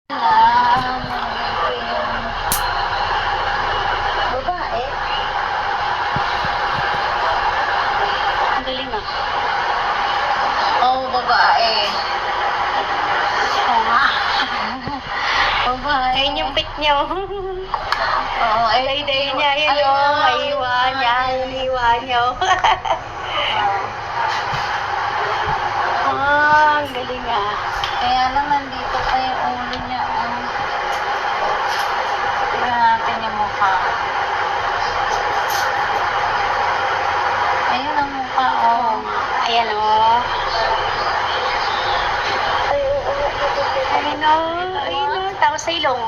Babae. Ang galing ah. Oo, babae. Oo nga. Babae. Ayun yung pit niya. Oo, ay, Day-day niya, yun o. Maiwa niya, maiwa niya. Ah, ang galing ah. Kaya lang nandito pa yung ulo niya. Tignan natin yung mukha. Ayun ang mukha, oh. Ayan o. Ayun o. Ayun o. Tapos sa ilong.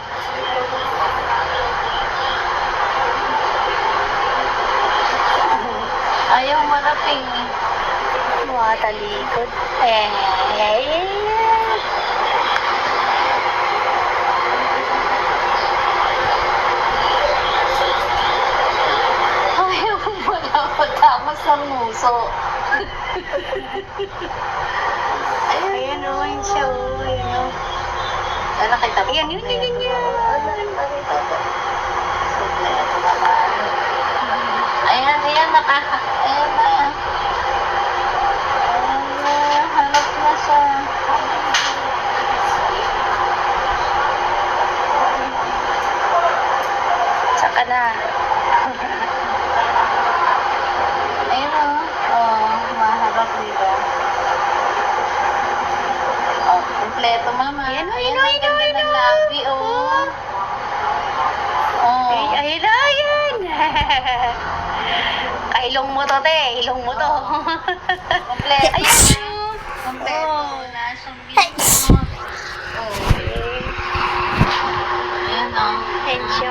Ayaw maraping. Mga talikod. Eh. Ayaw wala pagkamas ng muso. Ayan o. Ayun siya o. Ayun o. Nakita mo? Ayan, yun. Ayan, nakaka... Ayan na. Ayan na, hanap na siya. Saka na. Ayun o. Oh, maharap dito. Oh, kompleto mama. Ayan o, Ayan ayan o, ang ganda ng labi, oh. Oh. Ayun na, ayan. Kailong mo to, te. Ilong mo to. Kompleto. Ayan. Kompleto. Oh. Wala siyang binot. Oh. Ayan o. Ayan siya.